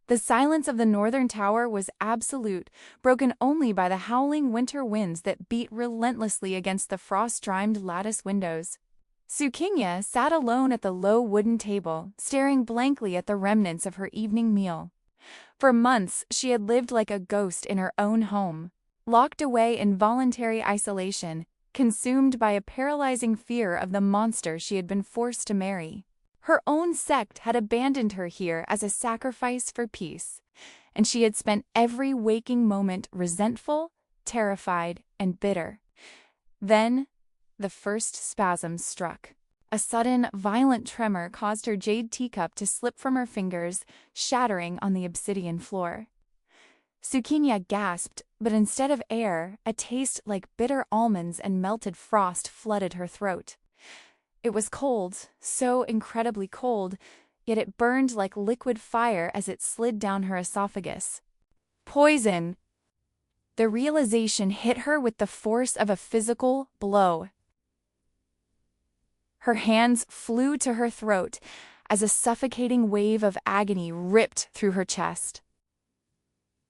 The silence of the northern tower was absolute, broken only by the howling winter winds that beat relentlessly against the frost-rimed lattice windows. Sukinya sat alone at the low wooden table, staring blankly at the remnants of her evening meal. For months, she had lived like a ghost in her own home, locked away in voluntary isolation, consumed by a paralyzing fear of the monster she had been forced to marry. Her own sect had abandoned her here as a sacrifice for peace, and she had spent every waking moment resentful, terrified, and bitter. Then, the first spasm struck. A sudden, violent tremor caused her jade teacup to slip from her fingers, shattering on the obsidian floor. Sukinya gasped, but instead of air, a taste like bitter almonds and melted frost flooded her throat. It was cold, so incredibly cold, yet it burned like liquid fire as it slid down her esophagus. Poison! The realization hit her with the force of a physical blow. Her hands flew to her throat as a suffocating wave of agony ripped through her chest.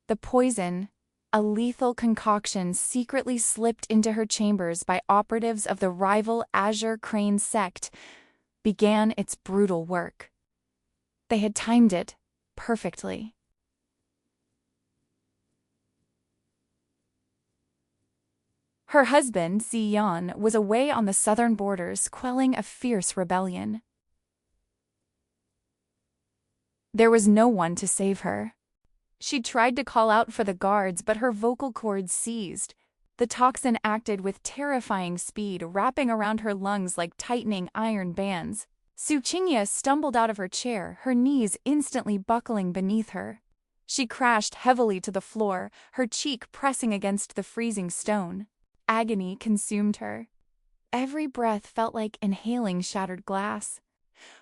The poison, a lethal concoction secretly slipped into her chambers by operatives of the rival Azure Crane sect, began its brutal work. They had timed it perfectly. Her husband, Ziyan, was away on the southern borders, quelling a fierce rebellion. There was no one to save her. She tried to call out for the guards, but her vocal cords seized. The toxin acted with terrifying speed, wrapping around her lungs like tightening iron bands. Sukinya stumbled out of her chair, her knees instantly buckling beneath her. She crashed heavily to the floor, her cheek pressing against the freezing stone. Agony consumed her. Every breath felt like inhaling shattered glass.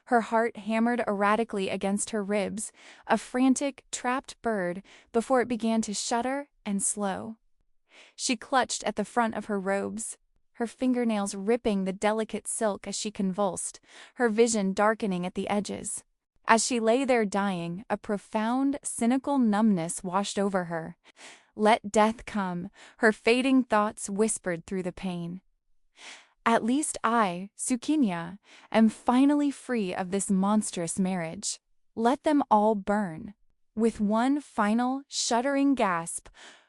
Her heart hammered erratically against her ribs, a frantic, trapped bird, before it began to shudder and slow. She clutched at the front of her robes, her fingernails ripping the delicate silk as she convulsed, her vision darkening at the edges. As she lay there dying, a profound, cynical numbness washed over her. Let death come, her fading thoughts whispered through the pain. At least I, Sukinya, am finally free of this monstrous marriage. Let them all burn. With one final, shuddering gasp,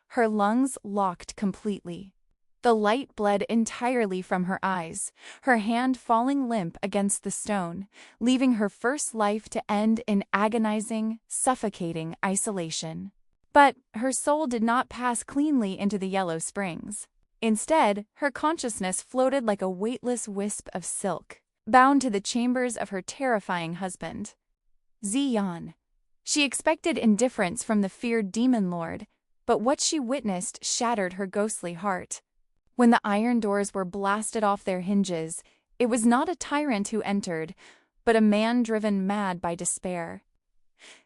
her lungs locked completely. The light bled entirely from her eyes, her hand falling limp against the stone, leaving her first life to end in agonizing, suffocating isolation. But her soul did not pass cleanly into the Yellow Springs. Instead, her consciousness floated like a weightless wisp of silk, bound to the chambers of her terrifying husband, Ziyan. She expected indifference from the feared demon lord, but what she witnessed shattered her ghostly heart. When the iron doors were blasted off their hinges, it was not a tyrant who entered, but a man driven mad by despair.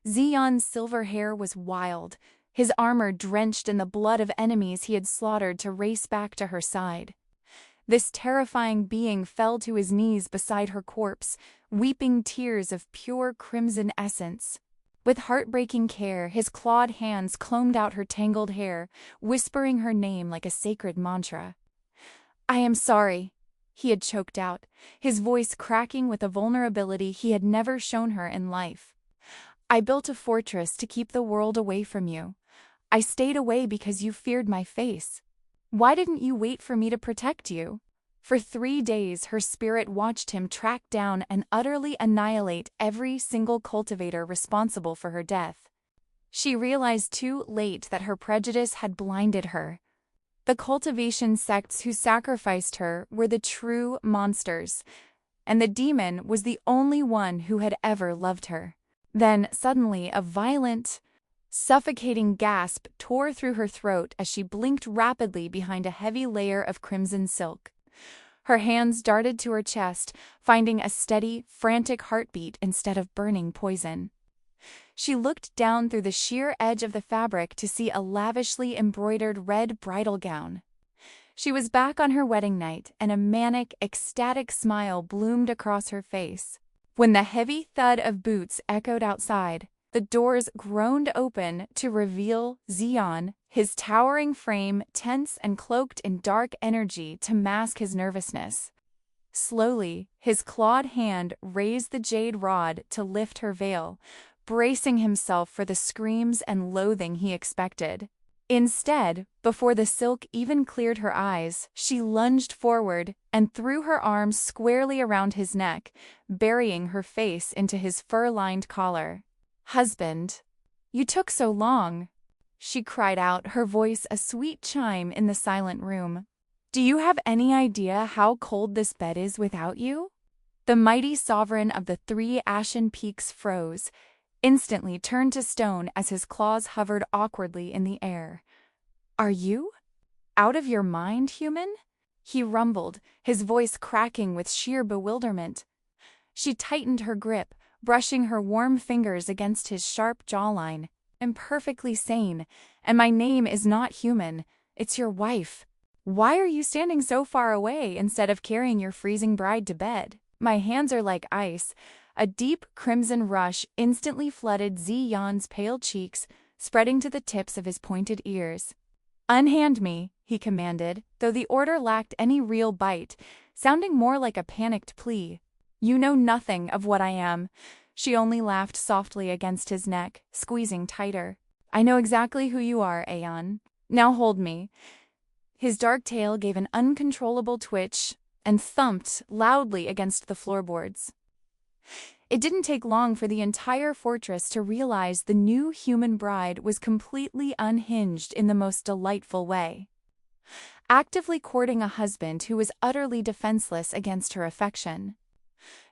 Ziyan's silver hair was wild, his armor drenched in the blood of enemies he had slaughtered to race back to her side. This terrifying being fell to his knees beside her corpse, weeping tears of pure crimson essence. With heartbreaking care, his clawed hands combed out her tangled hair, whispering her name like a sacred mantra. "I am sorry," he had choked out, his voice cracking with a vulnerability he had never shown her in life. "I built a fortress to keep the world away from you. I stayed away because you feared my face. Why didn't you wait for me to protect you?" For 3 days, her spirit watched him track down and utterly annihilate every single cultivator responsible for her death. She realized too late that her prejudice had blinded her. The cultivation sects who sacrificed her were the true monsters, and the demon was the only one who had ever loved her. Then, suddenly, a violent, suffocating gasp tore through her throat as she blinked rapidly behind a heavy layer of crimson silk. Her hands darted to her chest, finding a steady, frantic heartbeat instead of burning poison. She looked down through the sheer edge of the fabric to see a lavishly embroidered red bridal gown. She was back on her wedding night, and a manic, ecstatic smile bloomed across her face. When the heavy thud of boots echoed outside, the doors groaned open to reveal Xian, his towering frame tense and cloaked in dark energy to mask his nervousness. Slowly, his clawed hand raised the jade rod to lift her veil, bracing himself for the screams and loathing he expected. Instead, before the silk even cleared her eyes, she lunged forward and threw her arms squarely around his neck, burying her face into his fur-lined collar. "Husband, you took so long," she cried out, her voice a sweet chime in the silent room. "Do you have any idea how cold this bed is without you?" The mighty sovereign of the three ashen peaks froze, instantly turned to stone as his claws hovered awkwardly in the air. "Are you out of your mind, human?" he rumbled, his voice cracking with sheer bewilderment. She tightened her grip, brushing her warm fingers against his sharp jawline. "I'm perfectly sane, and my name is not human. It's your wife. Why are you standing so far away instead of carrying your freezing bride to bed?" My hands are like ice. A deep crimson rush instantly flooded Xian's pale cheeks, spreading to the tips of his pointed ears. "Unhand me," he commanded, though the order lacked any real bite, sounding more like a panicked plea. "You know nothing of what I am." She only laughed softly against his neck, squeezing tighter. "I know exactly who you are, Aeon. Now hold me." His dark tail gave an uncontrollable twitch and thumped loudly against the floorboards. It didn't take long for the entire fortress to realize the new human bride was completely unhinged in the most delightful way. Actively courting a husband who was utterly defenseless against her affection.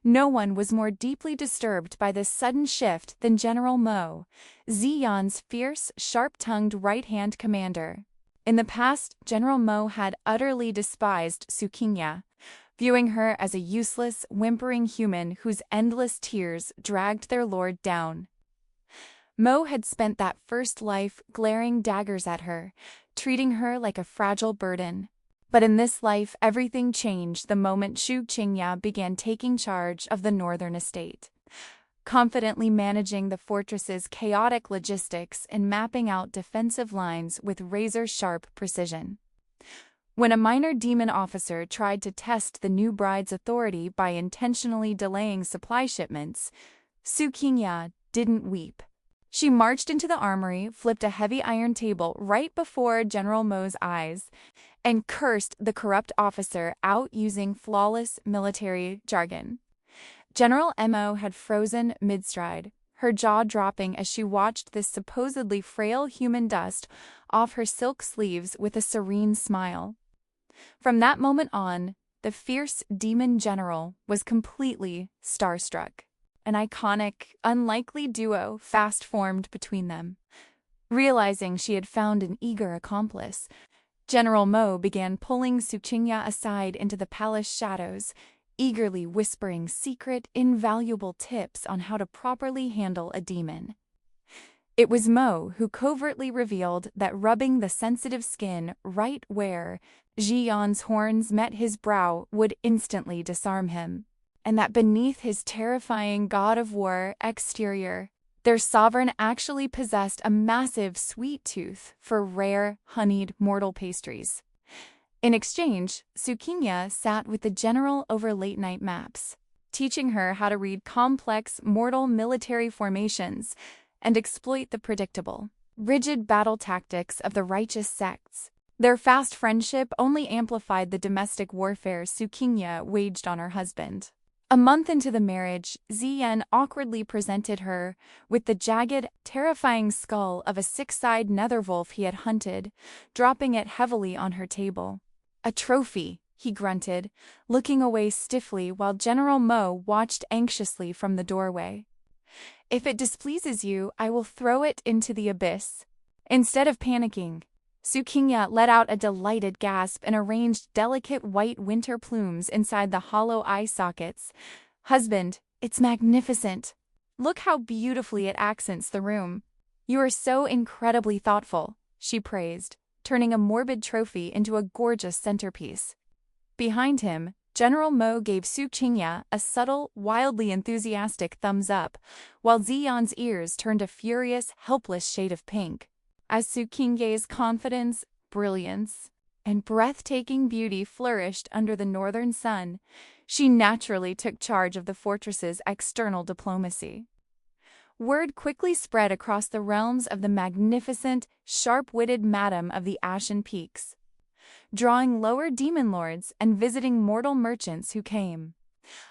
No one was more deeply disturbed by this sudden shift than General Mo, Xian's fierce, sharp-tongued right-hand commander. In the past, General Mo had utterly despised Suqinya, viewing her as a useless, whimpering human whose endless tears dragged their lord down. Mo had spent that first life glaring daggers at her, treating her like a fragile burden. But in this life, everything changed the moment Suqinya began taking charge of the northern estate, confidently managing the fortress's chaotic logistics and mapping out defensive lines with razor-sharp precision. When a minor demon officer tried to test the new bride's authority by intentionally delaying supply shipments, Suqinya didn't weep. She marched into the armory, flipped a heavy iron table right before General Mo's eyes, and cursed the corrupt officer out using flawless military jargon. General Mo had frozen mid-stride, her jaw dropping as she watched this supposedly frail human dust off her silk sleeves with a serene smile. From that moment on, the fierce demon general was completely starstruck. An iconic, unlikely duo fast-formed between them. Realizing she had found an eager accomplice, General Mo began pulling Suqinya aside into the palace shadows, eagerly whispering secret, invaluable tips on how to properly handle a demon. It was Mo who covertly revealed that rubbing the sensitive skin right where Xian's horns met his brow would instantly disarm him, and that beneath his terrifying god of war exterior, their sovereign actually possessed a massive sweet tooth for rare, honeyed mortal pastries. In exchange, Suqinya sat with the general over late-night maps, teaching her how to read complex mortal military formations and exploit the predictable, rigid battle tactics of the righteous sects. Their fast friendship only amplified the domestic warfare Suqinya waged on her husband. A month into the marriage, Xian awkwardly presented her with the jagged, terrifying skull of a six-eyed netherwolf he had hunted, dropping it heavily on her table. "A trophy," he grunted, looking away stiffly while General Mo watched anxiously from the doorway. "If it displeases you, I will throw it into the abyss." Instead of panicking, Suqinya let out a delighted gasp and arranged delicate white winter plumes inside the hollow eye sockets. "Husband, it's magnificent. Look how beautifully it accents the room." "You are so incredibly thoughtful," she praised, turning a morbid trophy into a gorgeous centerpiece. Behind him, General Mo gave Su Qingya a subtle, wildly enthusiastic thumbs up, while Ziyan's ears turned a furious, helpless shade of pink. As Su Qingya's confidence, brilliance, and breathtaking beauty flourished under the northern sun, she naturally took charge of the fortress's external diplomacy. Word quickly spread across the realms of the magnificent, sharp-witted Madam of the Ashen Peaks, drawing lower demon lords and visiting mortal merchants who came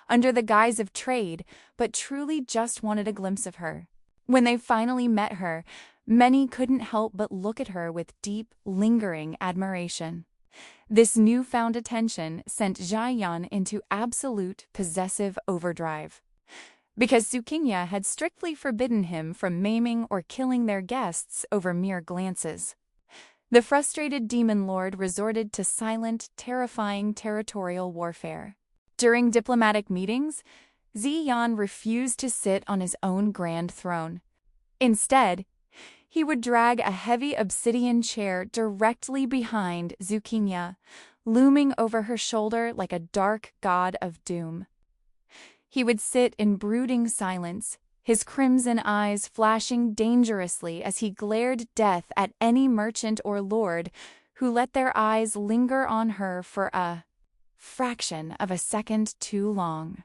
under the guise of trade, but truly just wanted a glimpse of her. When they finally met her, many couldn't help but look at her with deep, lingering admiration. This newfound attention sent Jiayan into absolute possessive overdrive. Because Su Qingya had strictly forbidden him from maiming or killing their guests over mere glances. The frustrated demon lord resorted to silent, terrifying territorial warfare. During diplomatic meetings, Ziyan refused to sit on his own grand throne. Instead, he would drag a heavy obsidian chair directly behind Su Qingya, looming over her shoulder like a dark god of doom. He would sit in brooding silence, his crimson eyes flashing dangerously as he glared death at any merchant or lord who let their eyes linger on her for a fraction of a second too long.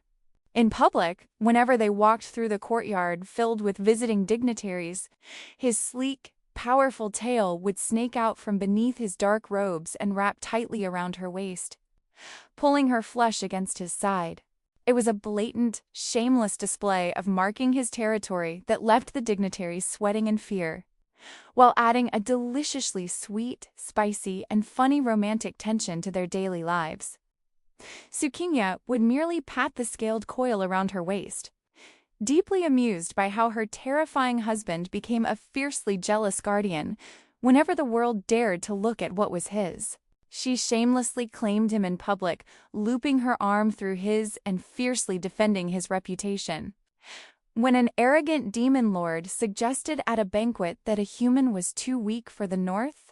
In public, whenever they walked through the courtyard filled with visiting dignitaries, his sleek, powerful tail would snake out from beneath his dark robes and wrap tightly around her waist, pulling her flush against his side. It was a blatant, shameless display of marking his territory that left the dignitaries sweating in fear, while adding a deliciously sweet, spicy, and funny romantic tension to their daily lives. Su Qingya would merely pat the scaled coil around her waist, deeply amused by how her terrifying husband became a fiercely jealous guardian whenever the world dared to look at what was his. She shamelessly claimed him in public, looping her arm through his and fiercely defending his reputation. When an arrogant demon lord suggested at a banquet that a human was too weak for the north,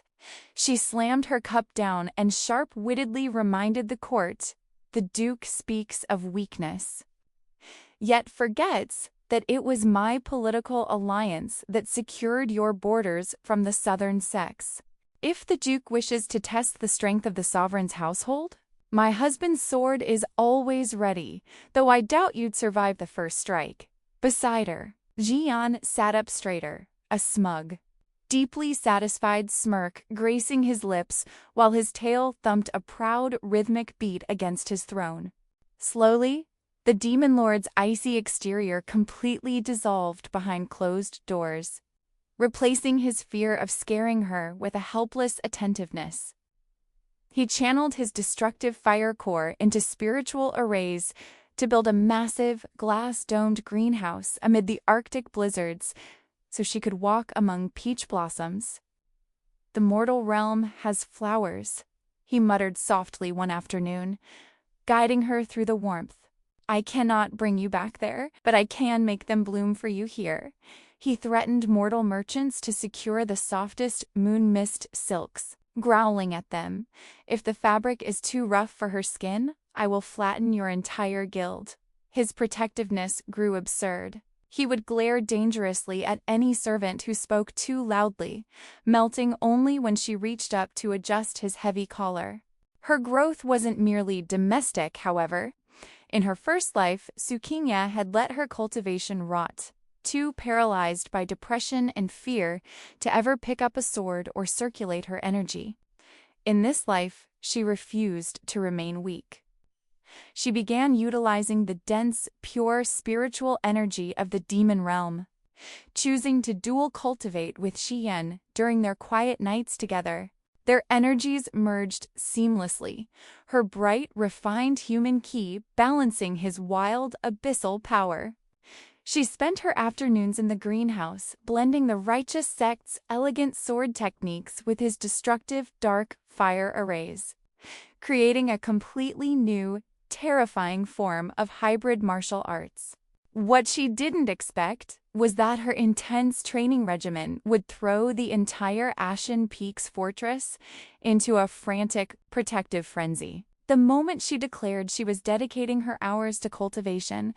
she slammed her cup down and sharp-wittedly reminded the court, "The Duke speaks of weakness, yet forgets that it was my political alliance that secured your borders from the southern sects. If the Duke wishes to test the strength of the sovereign's household, my husband's sword is always ready, though I doubt you'd survive the first strike." Beside her, Jian sat up straighter, a smug, deeply satisfied smirk gracing his lips while his tail thumped a proud, rhythmic beat against his throne. Slowly, the demon lord's icy exterior completely dissolved behind closed doors, replacing his fear of scaring her with a helpless attentiveness. He channeled his destructive fire core into spiritual arrays to build a massive, glass-domed greenhouse amid the Arctic blizzards so she could walk among peach blossoms. "The mortal realm has flowers," he muttered softly one afternoon, guiding her through the warmth. "I cannot bring you back there, but I can make them bloom for you here." He threatened mortal merchants to secure the softest moon mist silks, growling at them, "If the fabric is too rough for her skin, I will flatten your entire guild." His protectiveness grew absurd. He would glare dangerously at any servant who spoke too loudly, melting only when she reached up to adjust his heavy collar. Her growth wasn't merely domestic, however. In her first life, Su Qingya had let her cultivation rot, too paralyzed by depression and fear to ever pick up a sword or circulate her energy. In this life, she refused to remain weak. She began utilizing the dense, pure spiritual energy of the demon realm, choosing to dual cultivate with Xiyan during their quiet nights together. Their energies merged seamlessly, her bright, refined human ki balancing his wild, abyssal power. She spent her afternoons in the greenhouse, blending the righteous sect's elegant sword techniques with his destructive, dark fire arrays, creating a completely new, terrifying form of hybrid martial arts. What she didn't expect was that her intense training regimen would throw the entire Ashen Peaks fortress into a frantic, protective frenzy. The moment she declared she was dedicating her hours to cultivation,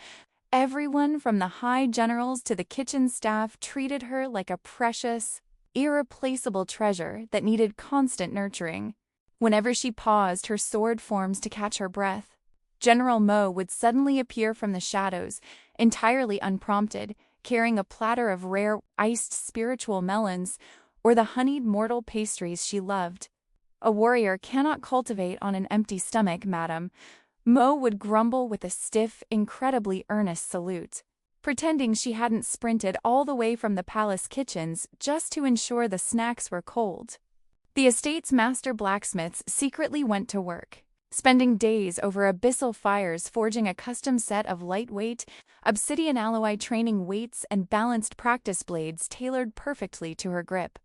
everyone from the high generals to the kitchen staff treated her like a precious, irreplaceable treasure that needed constant nurturing. Whenever she paused her sword forms to catch her breath, General Mo would suddenly appear from the shadows, entirely unprompted, carrying a platter of rare, iced spiritual melons or the honeyed mortal pastries she loved. "A warrior cannot cultivate on an empty stomach, madam," Mo would grumble with a stiff, incredibly earnest salute, pretending she hadn't sprinted all the way from the palace kitchens just to ensure the snacks were cold. The estate's master blacksmiths secretly went to work, spending days over abyssal fires forging a custom set of lightweight, obsidian alloy training weights and balanced practice blades tailored perfectly to her grip,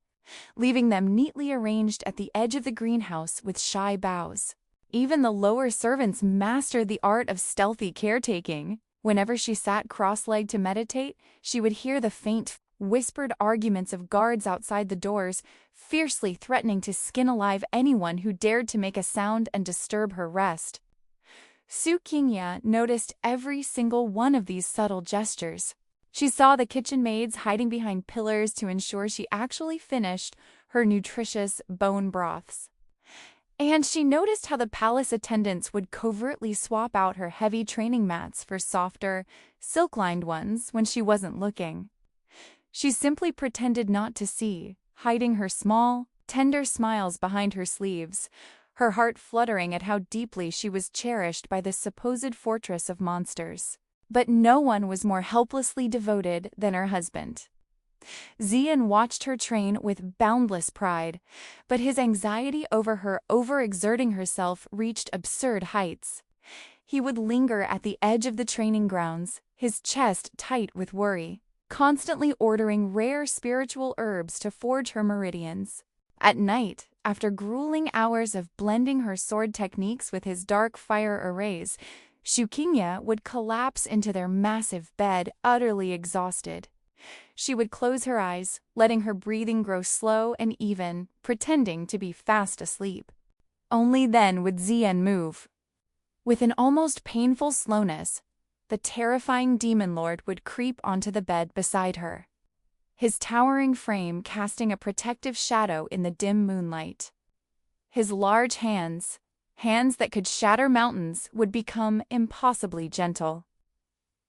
leaving them neatly arranged at the edge of the greenhouse with shy bows. Even the lower servants mastered the art of stealthy caretaking. Whenever she sat cross-legged to meditate, she would hear the faint, whispered arguments of guards outside the doors, fiercely threatening to skin alive anyone who dared to make a sound and disturb her rest. Su Qingya noticed every single one of these subtle gestures. She saw the kitchen maids hiding behind pillars to ensure she actually finished her nutritious bone broths. And she noticed how the palace attendants would covertly swap out her heavy training mats for softer, silk-lined ones when she wasn't looking. She simply pretended not to see, hiding her small, tender smiles behind her sleeves, her heart fluttering at how deeply she was cherished by this supposed fortress of monsters. But no one was more helplessly devoted than her husband. Zian watched her train with boundless pride, but his anxiety over her overexerting herself reached absurd heights. He would linger at the edge of the training grounds, his chest tight with worry, constantly ordering rare spiritual herbs to forge her meridians. At night, after grueling hours of blending her sword techniques with his dark fire arrays, Su Qingya would collapse into their massive bed, utterly exhausted. She would close her eyes, letting her breathing grow slow and even, pretending to be fast asleep. Only then would Zian move. With an almost painful slowness, the terrifying demon lord would creep onto the bed beside her, his towering frame casting a protective shadow in the dim moonlight. His large hands that could shatter mountains, would become impossibly gentle.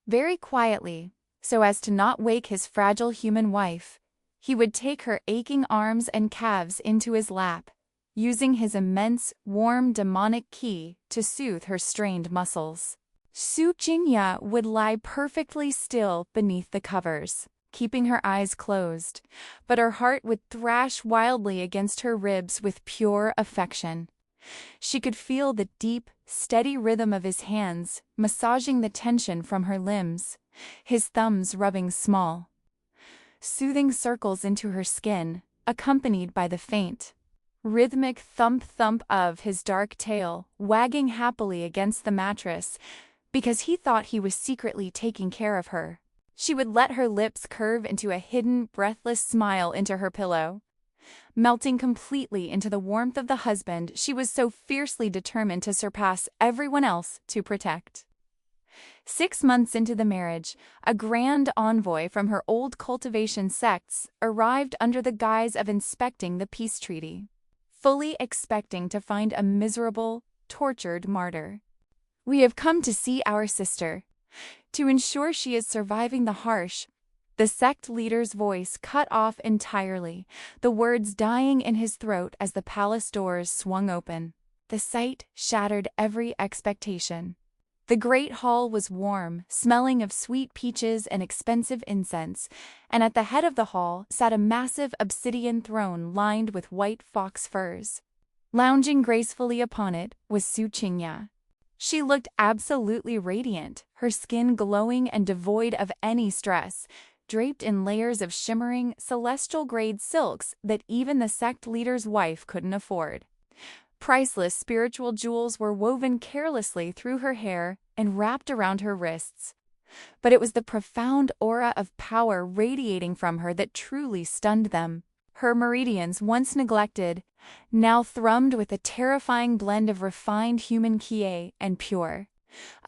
Very quietly, so as to not wake his fragile human wife, he would take her aching arms and calves into his lap, using his immense, warm demonic ki to soothe her strained muscles. Su Qingya would lie perfectly still beneath the covers, keeping her eyes closed, but her heart would thrash wildly against her ribs with pure affection. She could feel the deep, steady rhythm of his hands massaging the tension from her limbs, his thumbs rubbing small, soothing circles into her skin, accompanied by the faint, rhythmic thump-thump of his dark tail wagging happily against the mattress because he thought he was secretly taking care of her. She would let her lips curve into a hidden, breathless smile into her pillow, melting completely into the warmth of the husband she was so fiercely determined to surpass everyone else to protect. 6 months into the marriage, a grand envoy from her old cultivation sects arrived under the guise of inspecting the peace treaty, fully expecting to find a miserable, tortured martyr. "We have come to see our sister, to ensure she is surviving the harsh." The sect leader's voice cut off entirely, the words dying in his throat as the palace doors swung open. The sight shattered every expectation. The great hall was warm, smelling of sweet peaches and expensive incense, and at the head of the hall sat a massive obsidian throne lined with white fox furs. Lounging gracefully upon it was Su Qingya. She looked absolutely radiant, her skin glowing and devoid of any stress, draped in layers of shimmering, celestial-grade silks that even the sect leader's wife couldn't afford. Priceless spiritual jewels were woven carelessly through her hair and wrapped around her wrists. But it was the profound aura of power radiating from her that truly stunned them. Her meridians, once neglected, now thrummed with a terrifying blend of refined human ki and pure,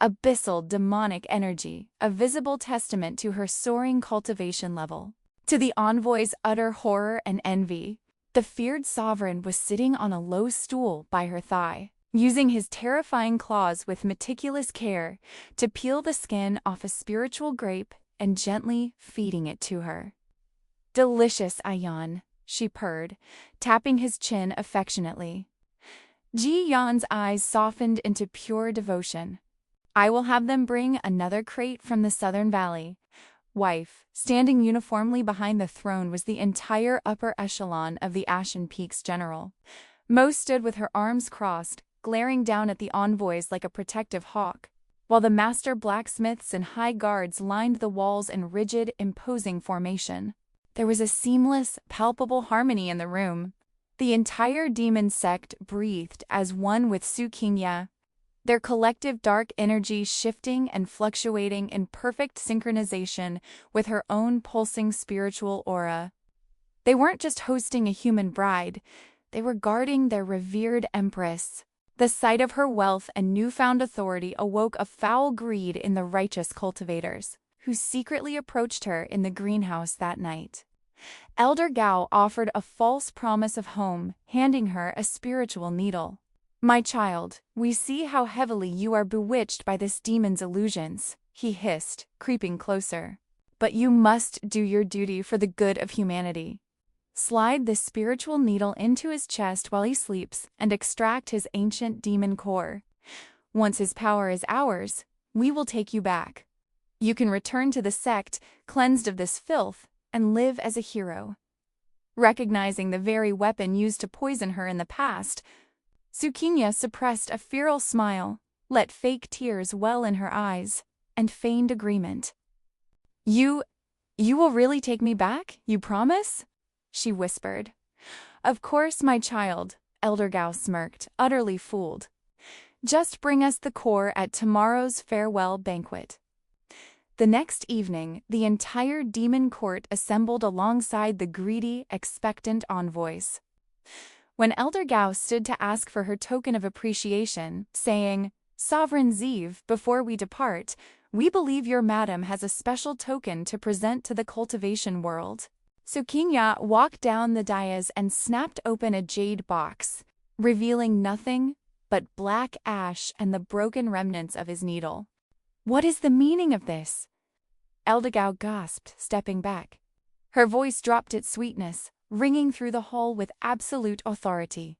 abyssal demonic energy, a visible testament to her soaring cultivation level. To the envoy's utter horror and envy, the feared sovereign was sitting on a low stool by her thigh, using his terrifying claws with meticulous care to peel the skin off a spiritual grape and gently feeding it to her. "Delicious, Ayan," she purred, tapping his chin affectionately. Ji Yan's eyes softened into pure devotion. "I will have them bring another crate from the Southern Valley." Wife, standing uniformly behind the throne, was the entire upper echelon of the Ashen Peaks general. Mo stood with her arms crossed, glaring down at the envoys like a protective hawk, while the master blacksmiths and high guards lined the walls in rigid, imposing formation. There was a seamless, palpable harmony in the room. The entire demon sect breathed as one with Sukinya, their collective dark energy shifting and fluctuating in perfect synchronization with her own pulsing spiritual aura. They weren't just hosting a human bride, they were guarding their revered empress. The sight of her wealth and newfound authority awoke a foul greed in the righteous cultivators, who secretly approached her in the greenhouse that night. Elder Gao offered a false promise of home, handing her a spiritual needle. "My child, we see how heavily you are bewitched by this demon's illusions," he hissed, creeping closer. "But you must do your duty for the good of humanity. Slide this spiritual needle into his chest while he sleeps and extract his ancient demon core. Once his power is ours, we will take you back. You can return to the sect, cleansed of this filth, and live as a hero." Recognizing the very weapon used to poison her in the past, Sukinya suppressed a feral smile, let fake tears well in her eyes, and feigned agreement. You will really take me back, you promise?" she whispered. "Of course, my child," Elder Gao smirked, utterly fooled. "Just bring us the core at tomorrow's farewell banquet." The next evening, the entire demon court assembled alongside the greedy, expectant envoys. When Elder Gao stood to ask for her token of appreciation, saying, "Sovereign Zeev, before we depart, we believe your madam has a special token to present to the cultivation world." Sukinya walked down the dais and snapped open a jade box, revealing nothing but black ash and the broken remnants of his needle. "What is the meaning of this?" Elder Gao gasped, stepping back. Her voice dropped its sweetness, ringing through the hall with absolute authority.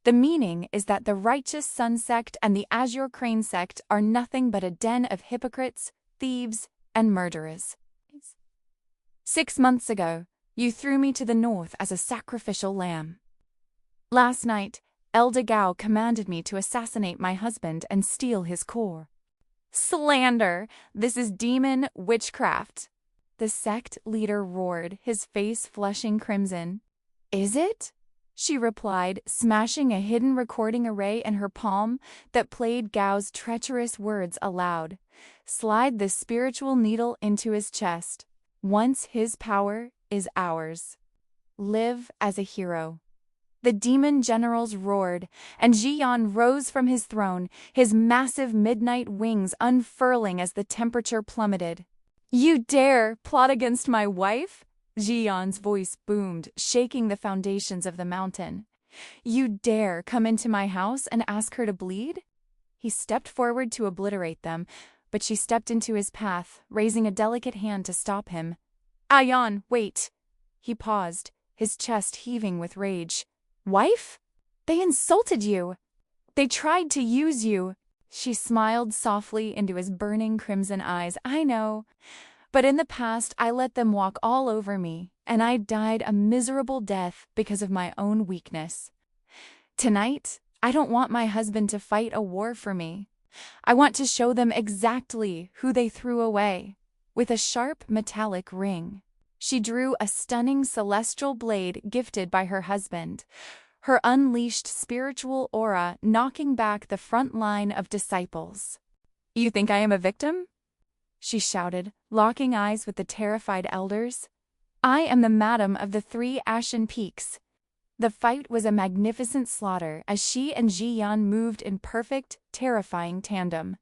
"The meaning is that the righteous Sun Sect and the Azure Crane Sect are nothing but a den of hypocrites, thieves, and murderers. 6 months ago, you threw me to the north as a sacrificial lamb. Last night, Elder Gao commanded me to assassinate my husband and steal his core. Slander! This is demon witchcraft!" The sect leader roared, his face flushing crimson. "Is it?" she replied, smashing a hidden recording array in her palm that played Gao's treacherous words aloud. "Slide the spiritual needle into his chest. Once his power is ours. Live as a hero." The demon generals roared, and Jiyan rose from his throne, his massive midnight wings unfurling as the temperature plummeted. "You dare plot against my wife?" Jiyan's voice boomed, shaking the foundations of the mountain. "You dare come into my house and ask her to bleed?" He stepped forward to obliterate them, but she stepped into his path, raising a delicate hand to stop him. "Ayan, wait!" He paused, his chest heaving with rage. "Wife? They insulted you! They tried to use you!" She smiled softly into his burning crimson eyes. "I know. But in the past, I let them walk all over me, and I died a miserable death because of my own weakness. Tonight, I don't want my husband to fight a war for me. I want to show them exactly who they threw away, with a sharp metallic ring." She drew a stunning celestial blade gifted by her husband, her unleashed spiritual aura knocking back the front line of disciples. "You think I am a victim?" she shouted, locking eyes with the terrified elders. I am the madam of the 3 Ashen Peaks." The fight was a magnificent slaughter as she and Ji Yan moved in perfect, terrifying tandem.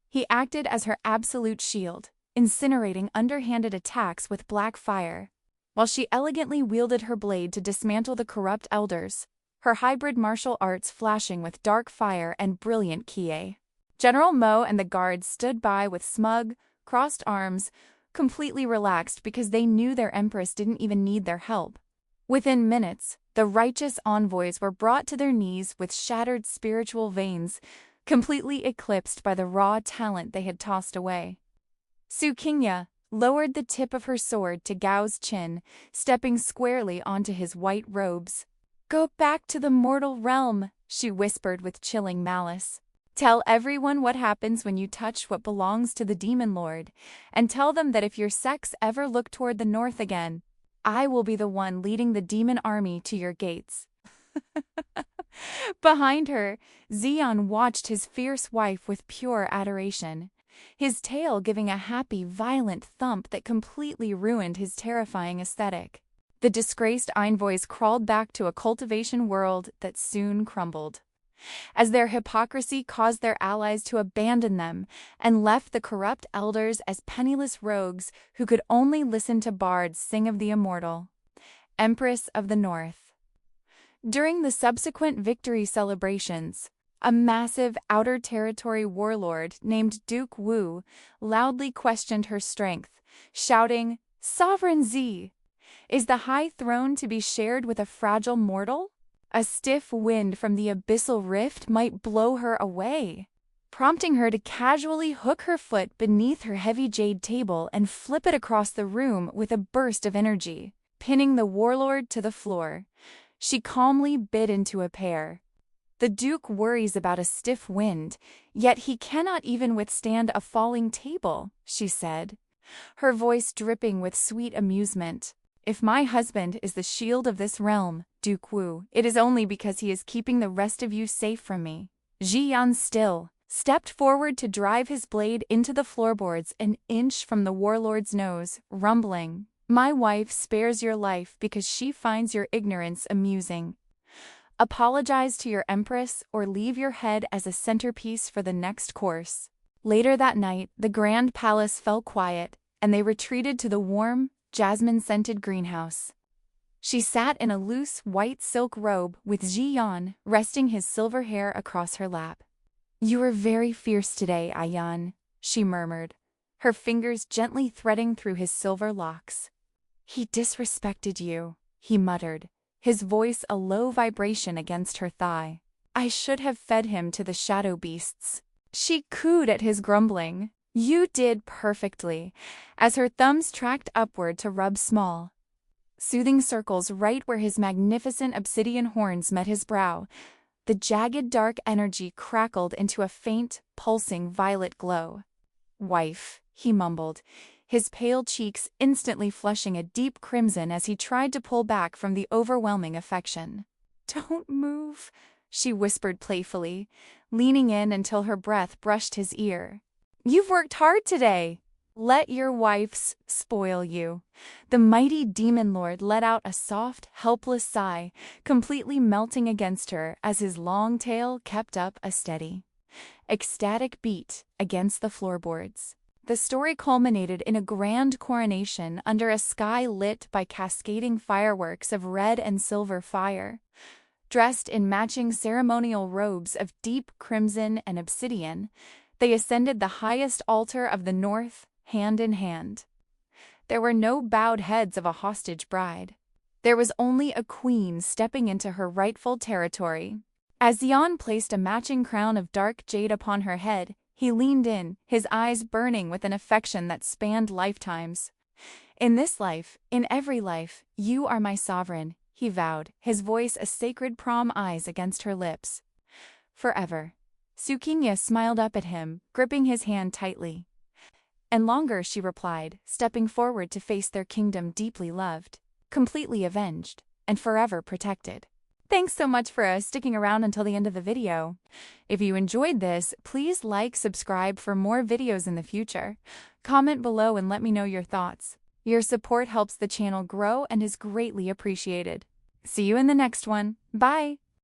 He acted as her absolute shield, incinerating underhanded attacks with black fire, while she elegantly wielded her blade to dismantle the corrupt elders, her hybrid martial arts flashing with dark fire and brilliant kie. General Mo and the guards stood by with smug, crossed arms, completely relaxed because they knew their empress didn't even need their help. Within minutes, the righteous envoys were brought to their knees with shattered spiritual veins, completely eclipsed by the raw talent they had tossed away. Su Qingya lowered the tip of her sword to Gao's chin, stepping squarely onto his white robes. "Go back to the mortal realm," she whispered with chilling malice. "Tell everyone what happens when you touch what belongs to the Demon Lord, and tell them that if your sects ever look toward the north again, I will be the one leading the demon army to your gates." Behind her, Xian watched his fierce wife with pure adoration, his tail giving a happy, violent thump that completely ruined his terrifying aesthetic. The disgraced envoys crawled back to a cultivation world that soon crumbled, as their hypocrisy caused their allies to abandon them and left the corrupt elders as penniless rogues who could only listen to bards sing of the immortal Empress of the North. During the subsequent victory celebrations, a massive outer territory warlord named Duke Wu loudly questioned her strength, shouting, "Sovereign Z, is the high throne to be shared with a fragile mortal? A stiff wind from the abyssal rift might blow her away," prompting her to casually hook her foot beneath her heavy jade table and flip it across the room with a burst of energy, pinning the warlord to the floor. She calmly bit into a pear. "The Duke worries about a stiff wind, yet he cannot even withstand a falling table," she said, her voice dripping with sweet amusement. "If my husband is the shield of this realm, Duke Wu, it is only because he is keeping the rest of you safe from me." Ji Yan stepped forward to drive his blade into the floorboards an inch from the warlord's nose, rumbling, "My wife spares your life because she finds your ignorance amusing. Apologize to your empress or leave your head as a centerpiece for the next course." Later that night, the grand palace fell quiet, and they retreated to the warm, jasmine-scented greenhouse. She sat in a loose white silk robe with Ji Yan resting his silver hair across her lap. "You are very fierce today, Ayan," she murmured, her fingers gently threading through his silver locks. "He disrespected you," he muttered, his voice a low vibration against her thigh. "I should have fed him to the shadow beasts." She cooed at his grumbling. "You did perfectly," as her thumbs tracked upward to rub small, soothing circles right where his magnificent obsidian horns met his brow. The jagged dark energy crackled into a faint, pulsing violet glow. "Wife," he mumbled, his pale cheeks instantly flushing a deep crimson as he tried to pull back from the overwhelming affection. "Don't move," she whispered playfully, leaning in until her breath brushed his ear. "You've worked hard today. Let your wife's spoil you." The mighty demon lord let out a soft, helpless sigh, completely melting against her as his long tail kept up a steady, ecstatic beat against the floorboards. The story culminated in a grand coronation under a sky lit by cascading fireworks of red and silver fire. Dressed in matching ceremonial robes of deep crimson and obsidian, they ascended the highest altar of the north, hand in hand. There were no bowed heads of a hostage bride. There was only a queen stepping into her rightful territory. As Xian placed a matching crown of dark jade upon her head, he leaned in, his eyes burning with an affection that spanned lifetimes. "In this life, in every life, you are my sovereign," he vowed, his voice a sacred promise against her lips. "Forever." Su Qingya smiled up at him, gripping his hand tightly. "And longer," she replied, stepping forward to face their kingdom deeply loved, completely avenged, and forever protected. Thanks so much for sticking around until the end of the video. If you enjoyed this, please like, subscribe for more videos in the future. Comment below and let me know your thoughts. Your support helps the channel grow and is greatly appreciated. See you in the next one. Bye!